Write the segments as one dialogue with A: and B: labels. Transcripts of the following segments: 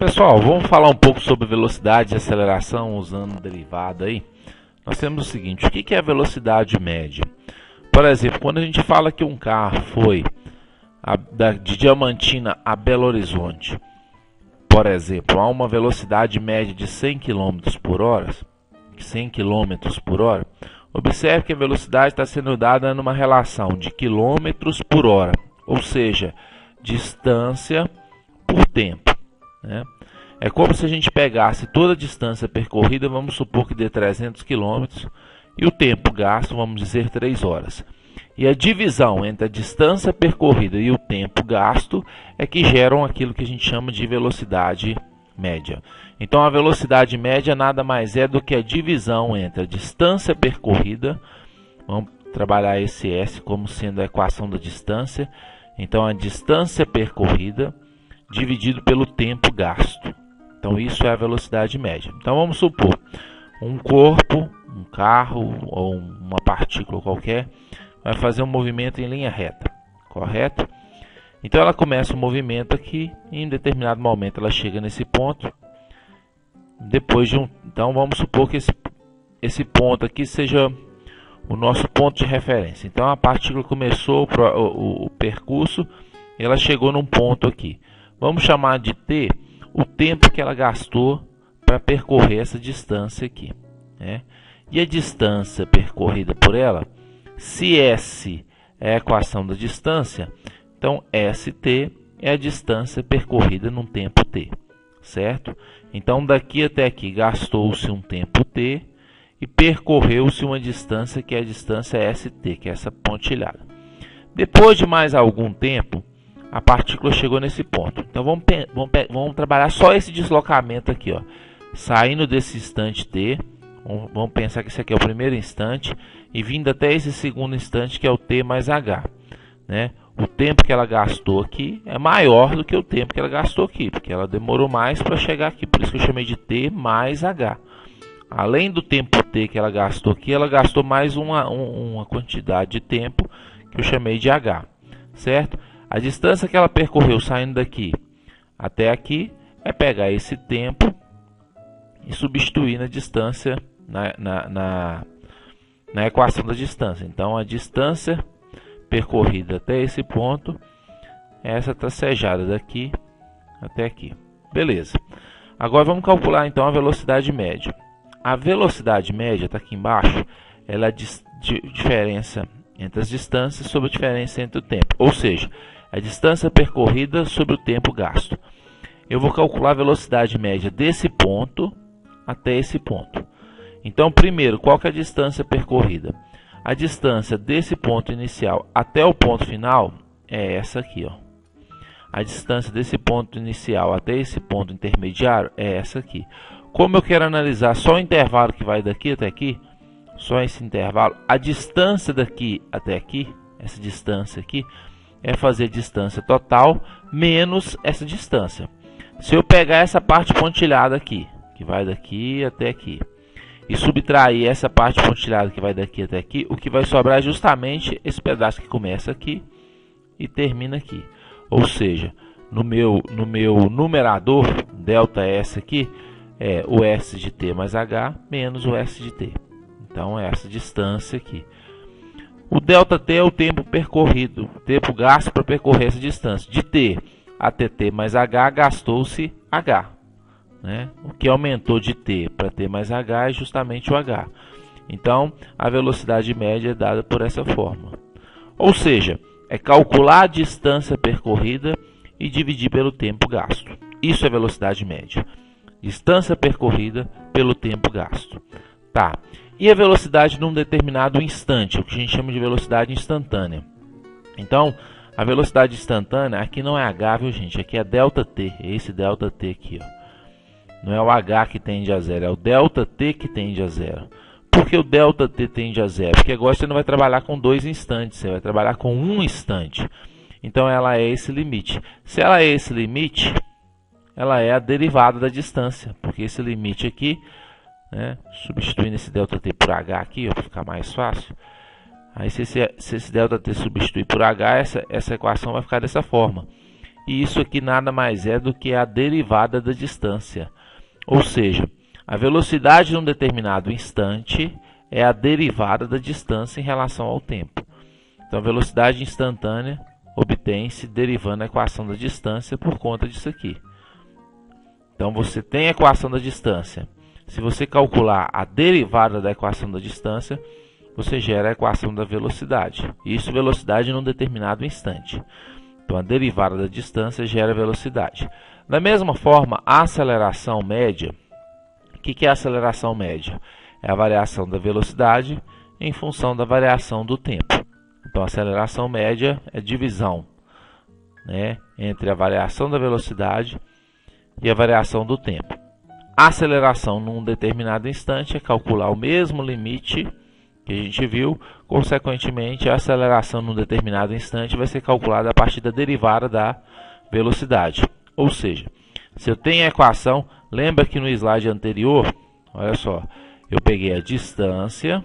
A: Pessoal, vamos falar um pouco sobre velocidade e aceleração usando derivada aí. Nós temos o seguinte, o que é a velocidade média? Por exemplo, quando a gente fala que um carro foi de Diamantina a Belo Horizonte, por exemplo, a uma velocidade média de 100 km por hora, observe que a velocidade está sendo dada numa relação de quilômetros por hora, ou seja, distância por tempo. É como se a gente pegasse toda a distância percorrida, vamos supor que dê 300 km, e o tempo gasto, vamos dizer, 3 horas. E a divisão entre a distância percorrida e o tempo gasto é que geram aquilo que a gente chama de velocidade média. Então a velocidade média nada mais é do que a divisão entre a distância percorrida, vamos trabalhar esse S como sendo a equação da distância, então a distância percorrida dividido pelo tempo gasto. Então isso é a velocidade média. Então vamos supor, um corpo, um carro ou uma partícula qualquer vai fazer um movimento em linha reta, correto? Então ela começa o movimento aqui e em determinado momento ela chega nesse ponto. Então vamos supor que esse ponto aqui seja o nosso ponto de referência. Então a partícula começou o percurso e ela chegou num ponto aqui. Vamos chamar de T o tempo que ela gastou para percorrer essa distância aqui, E a distância percorrida por ela, se S é a equação da distância, então ST é a distância percorrida num tempo T, certo? Então daqui até aqui gastou-se um tempo T e percorreu-se uma distância que é a distância ST, que é essa pontilhada. Depois de mais algum tempo, a partícula chegou nesse ponto. Então vamos trabalhar só esse deslocamento aqui, saindo desse instante T, vamos pensar que esse aqui é o primeiro instante, e vindo até esse segundo instante que é o T mais H. O tempo que ela gastou aqui é maior do que o tempo que ela gastou aqui, porque ela demorou mais para chegar aqui, por isso que eu chamei de T mais H. Além do tempo T que ela gastou aqui, ela gastou mais uma quantidade de tempo que eu chamei de H, certo? A distância que ela percorreu saindo daqui até aqui é pegar esse tempo e substituir na distância, na equação da distância. Então a distância percorrida até esse ponto, essa tracejada daqui até aqui. Beleza. Agora vamos calcular então a velocidade média. A velocidade média está aqui embaixo, ela é a diferença entre as distâncias sobre a diferença entre o tempo, ou seja, a distância percorrida sobre o tempo gasto. Eu vou calcular a velocidade média desse ponto até esse ponto. Então, primeiro, qual que é a distância percorrida? A distância desse ponto inicial até o ponto final é essa aqui, A distância desse ponto inicial até esse ponto intermediário é essa aqui. Como eu quero analisar só o intervalo que vai daqui até aqui, só esse intervalo, a distância daqui até aqui, essa distância aqui, é fazer a distância total menos essa distância. Se eu pegar essa parte pontilhada aqui, que vai daqui até aqui, e subtrair essa parte pontilhada que vai daqui até aqui, o que vai sobrar é justamente esse pedaço que começa aqui e termina aqui. Ou seja, no meu numerador, ΔS aqui, é o S de T mais H menos o S de T. Então é essa distância aqui. O ΔT é o tempo percorrido, o tempo gasto para percorrer essa distância. De T até T mais H, gastou-se H. O que aumentou de T para T mais H é justamente o H. Então, a velocidade média é dada por essa forma. Ou seja, é calcular a distância percorrida e dividir pelo tempo gasto. Isso é velocidade média. Distância percorrida pelo tempo gasto. Tá. E a velocidade num determinado instante, o que a gente chama de velocidade instantânea. Então, a velocidade instantânea, aqui não é H, viu gente? Aqui é ΔT, esse ΔT aqui, Não é o H que tende a zero, é o ΔT que tende a zero. Por que o ΔT tende a zero? Porque agora você não vai trabalhar com 2 instantes, você vai trabalhar com 1 instante. Então ela é esse limite. Se ela é esse limite, ela é a derivada da distância, porque esse limite aqui, substituindo esse ΔT por H aqui, para ficar mais fácil, aí se esse ΔT substituir por H, essa equação vai ficar dessa forma. e isso aqui nada mais é do que a derivada da distância. Ou seja, a velocidade num determinado instante é a derivada da distância em relação ao tempo. Então, a velocidade instantânea obtém-se derivando a equação da distância por conta disso aqui. Então, você tem a equação da distância. Se você calcular a derivada da equação da distância, você gera a equação da velocidade. Isso, velocidade num determinado instante. Então, a derivada da distância gera velocidade. Da mesma forma, a aceleração média. O que é a aceleração média? É a variação da velocidade em função da variação do tempo. Então, a aceleração média é divisão, né, entre a variação da velocidade e a variação do tempo. A aceleração num determinado instante é calcular o mesmo limite que a gente viu. Consequentemente, a aceleração num determinado instante vai ser calculada a partir da derivada da velocidade. Ou seja, se eu tenho a equação, lembra que no slide anterior, olha só, eu peguei a distância,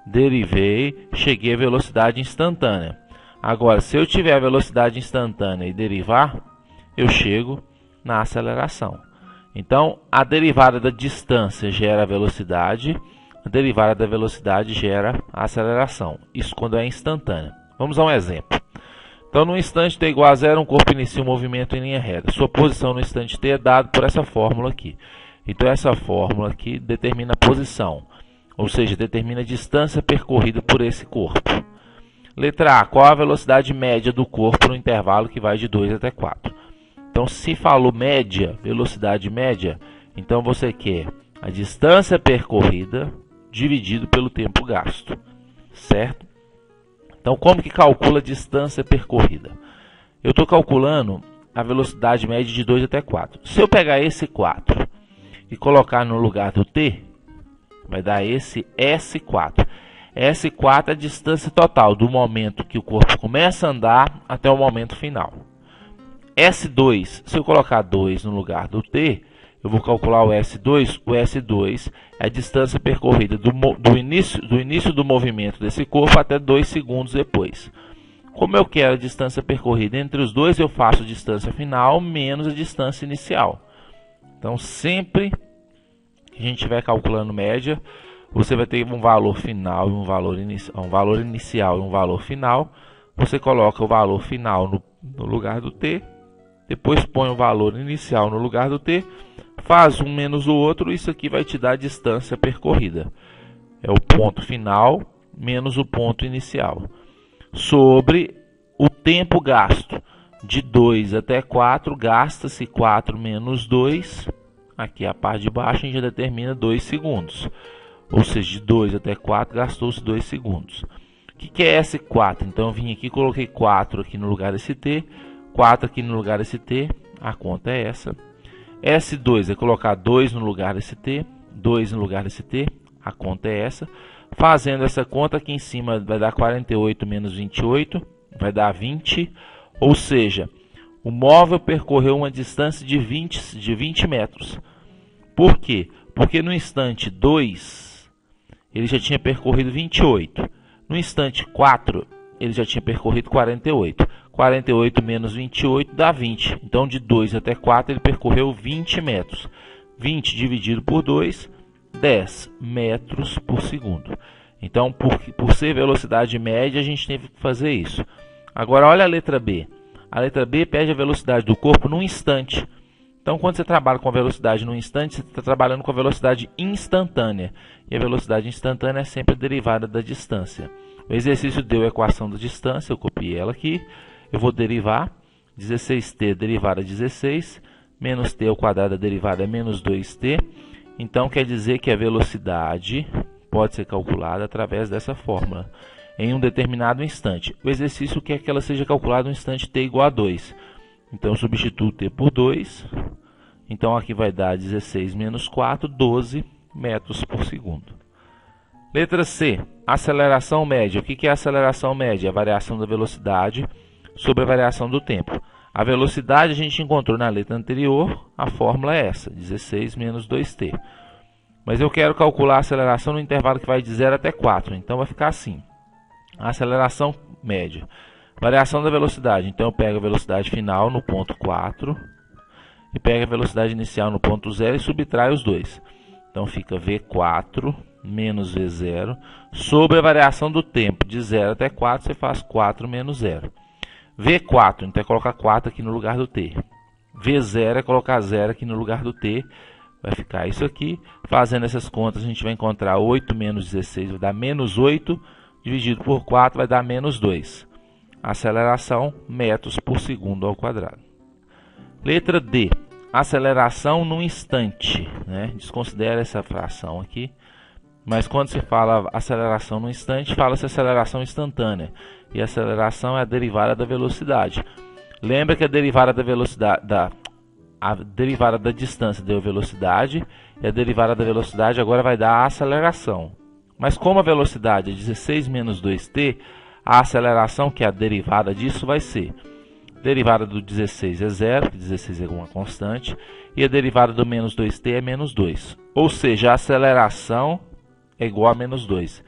A: derivei, cheguei à velocidade instantânea. Agora, se eu tiver a velocidade instantânea e derivar, eu chego na aceleração. Então, a derivada da distância gera a velocidade, a derivada da velocidade gera a aceleração. Isso quando é instantânea. Vamos a um exemplo. Então, no instante t igual a zero, um corpo inicia um movimento em linha reta. Sua posição no instante t é dada por essa fórmula aqui. Então, essa fórmula aqui determina a posição, ou seja, determina a distância percorrida por esse corpo. Letra A, qual a velocidade média do corpo no intervalo que vai de 2 até 4? Então, se falou média, velocidade média, então você quer a distância percorrida dividido pelo tempo gasto, certo? Então, como que calcula a distância percorrida? Eu estou calculando a velocidade média de 2 até 4. Se eu pegar esse 4 e colocar no lugar do t, vai dar esse S4. S4 é a distância total do momento que o corpo começa a andar até o momento final. S2, se eu colocar 2 no lugar do t, eu vou calcular o S2. O S2 é a distância percorrida do início do movimento desse corpo até 2 segundos depois. Como eu quero a distância percorrida entre os dois, eu faço a distância final menos a distância inicial. Então, sempre que a gente estiver calculando média, você vai ter um valor final, um valor inicial e um valor final. Você coloca o valor final no lugar do t, depois põe o valor inicial no lugar do t, faz um menos o outro, isso aqui vai te dar a distância percorrida. É o ponto final menos o ponto inicial. Sobre o tempo gasto. De 2 até 4, gasta-se 4 menos 2. Aqui a parte de baixo a gente já determina 2 segundos. Ou seja, de 2 até 4 gastou-se 2 segundos. O que é S4? Então eu vim aqui e coloquei 4 aqui no lugar desse t, 4 aqui no lugar desse t, a conta é essa. S2 é colocar 2 no lugar desse t, 2 no lugar desse t, a conta é essa. Fazendo essa conta, aqui em cima vai dar 48 menos 28, vai dar 20. Ou seja, o móvel percorreu uma distância de 20 metros. Por quê? Porque no instante 2, ele já tinha percorrido 28. No instante 4, ele já tinha percorrido 48. 48 menos 28 dá 20. Então, de 2 até 4, ele percorreu 20 metros. 20 dividido por 2, 10 metros por segundo. Então, por ser velocidade média, a gente teve que fazer isso. Agora, olha a letra B. A letra B pede a velocidade do corpo num instante. Então, quando você trabalha com a velocidade num instante, você está trabalhando com a velocidade instantânea. E a velocidade instantânea é sempre a derivada da distância. O exercício deu a equação da distância, eu copiei ela aqui. Eu vou derivar 16t derivada 16, menos t ao quadrado, a derivada é menos 2t. Então, quer dizer que a velocidade pode ser calculada através dessa fórmula, em um determinado instante. O exercício quer que ela seja calculada no instante t igual a 2. Então, eu substituo t por 2. Então, aqui vai dar 16 menos 4, 12 metros por segundo. Letra C, aceleração média. O que é a aceleração média? A variação da velocidade sobre a variação do tempo. A velocidade a gente encontrou na letra anterior, a fórmula é essa, 16 menos 2t. Mas eu quero calcular a aceleração no intervalo que vai de 0 até 4, então vai ficar assim. A aceleração média Variação da velocidade. Então eu pego a velocidade final no ponto 4 e pego a velocidade inicial no ponto 0 e subtraio os dois. Então fica V4 menos V0 sobre a variação do tempo. De 0 até 4 você faz 4 menos 0. V4, então é colocar 4 aqui no lugar do T. V0 é colocar 0 aqui no lugar do T. Vai ficar isso aqui. Fazendo essas contas a gente vai encontrar 8 menos 16 vai dar menos 8. Dividido por 4 vai dar menos 2. Aceleração, metros por segundo ao quadrado. Letra D. Aceleração no instante, né? Desconsidera essa fração aqui. Mas quando se fala aceleração no instante, fala-se aceleração instantânea. E aceleração é a derivada da velocidade. Lembra que a derivada da velocidade, a derivada da distância deu velocidade. E a derivada da velocidade agora vai dar a aceleração. Mas como a velocidade é 16 menos 2t, a aceleração, que é a derivada disso, vai ser derivada do 16 é 0, que 16 é uma constante, e a derivada do menos 2t é menos 2. Ou seja, a aceleração é igual a menos 2.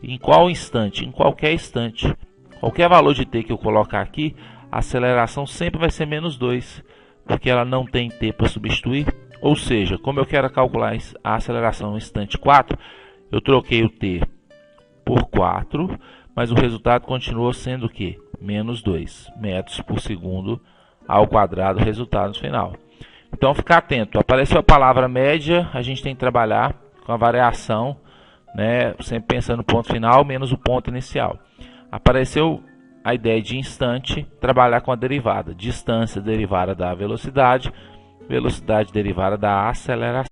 A: Em qual instante? Em qualquer instante. Qualquer valor de t que eu colocar aqui, a aceleração sempre vai ser menos 2, porque ela não tem t para substituir. Ou seja, como eu quero calcular a aceleração no instante 4, eu troquei o t por 4, mas o resultado continuou sendo o quê? Menos 2 metros por segundo ao quadrado, resultado no final. Então, ficar atento. Apareceu a palavra média, a gente tem que trabalhar com a variação, né? Sempre pensando no ponto final menos o ponto inicial. Apareceu a ideia de instante, trabalhar com a derivada. Distância derivada da velocidade, velocidade derivada da aceleração.